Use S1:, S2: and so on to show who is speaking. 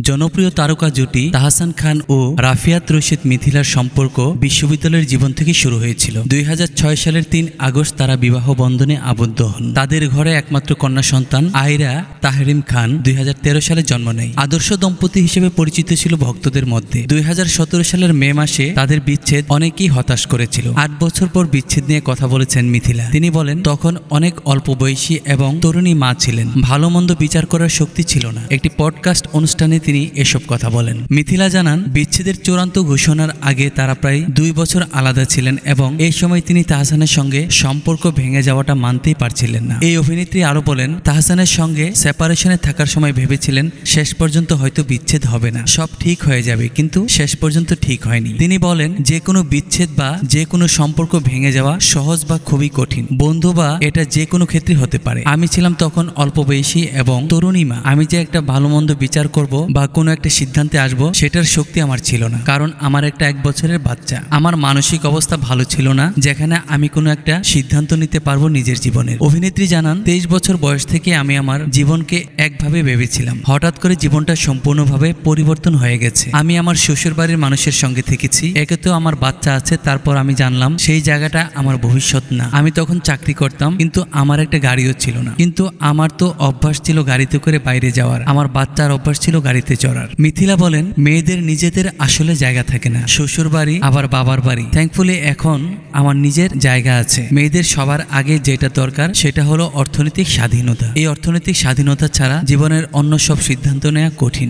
S1: জনপ্রিয় তারকা জুটি তাহসান খান ও রাফিয়াত রশিদ মিথিলার সম্পর্ক বিশ্ববিদ্যালয়ের জীবন থেকে শুরু হয়েছিল। 2006 সালের 3 আগস্ট তারা বিবাহ বন্ধনে আবদ্ধ হন। তাদের ঘরে একমাত্র কন্যা সন্তান আয়রা তাহরিম খান 2013 সালে জন্ম নেয়। আদর্শ দম্পতি হিসেবে পরিচিত ছিল ভক্তদের মধ্যে। 2017 সালের মে মাসে তাদের বিচ্ছেদ অনেকেই হতাশ করেছিল। 8 বছর পর বিচ্ছেদ নিয়ে কথা বলেছেন মিথিলা। তিনি বলেন, তখন অনেক অল্প বয়সী এবং তরুণী মা ছিলেন, ভালো মন্দ বিচার করার শক্তি ছিল না। একটি পডকাস্ট অনুষ্ঠানে তিনি এসব কথা বলেন। মিথিলা জানান, বিচ্ছেদের চূড়ান্ত ঘোষণার আগে তারা প্রায় 2 বছর আলাদা ছিলেন এবং এই সময় তিনি তাহসানের সঙ্গে সম্পর্ক ভেঙে যাওয়াটা মানতেই পারছিলেন না। এই অভিনেত্রী আরো বলেন, তাহসানের সঙ্গে সেপারেশনে থাকার সময় ভেবেছিলেন শেষ পর্যন্ত হয়তো বিচ্ছেদ হবে না, সব ঠিক হয়ে যাবে, কিন্তু শেষ পর্যন্ত ঠিক হয়নি। তিনি বলেন, যে কোনো বিচ্ছেদ বা যে কোনো সম্পর্ক ভেঙে যাওয়া সহজ বা খুবই কঠিন। বন্ধু বা এটা যে কোনো ক্ষেত্রে হতে পারে। আমি ছিলাম তখন অল্প বয়সী এবং তরুণী মা। আমি যে একটা ভালো মন্দ বিচার করব বা কোনো একটা সিদ্ধান্তে আসব সেটার শক্তি আমার ছিল না, কারণ আমার একটা 1 বছরের বাচ্চা। আমার মানসিক অবস্থা ভালো ছিল না যেখানে আমি কোনো একটা সিদ্ধান্ত নিতে পারবো নিজের জীবনের। অভিনেত্রী জানান, 23 বছর বয়স থেকে আমি আমার জীবনকে একভাবে ভেবেছিলাম। হঠাৎ করে জীবনটা সম্পূর্ণভাবে পরিবর্তন হয়ে গেছে। আমি আমার শ্বশুর বাড়ির মানুষের সঙ্গে থেকেছি, একে তো আমার বাচ্চা আছে, তারপর আমি জানলাম সেই জায়গাটা আমার ভবিষ্যৎ না। আমি তখন চাকরি করতাম, কিন্তু আমার একটা গাড়িও ছিল না, কিন্তু আমার তো অভ্যাস ছিল গাড়িতে করে বাইরে যাওয়ার। আমার বাচ্চার অভ্যাস ছিল গাড়িতে চড়ার। মিথিলা বলেন, মেয়েদের নিজেদের আসলে জায়গা থাকে না, শ্বশুর বাড়ি আবার বাবার বাড়ি। থ্যাঙ্কফুলি এখন আমার নিজের জায়গা আছে। মেয়েদের সবার আগে যেটা দরকার সেটা হলো অর্থনৈতিক স্বাধীনতা। এই অর্থনৈতিক স্বাধীনতা ছাড়া জীবনের অন্য সব সিদ্ধান্ত নেওয়া কঠিন।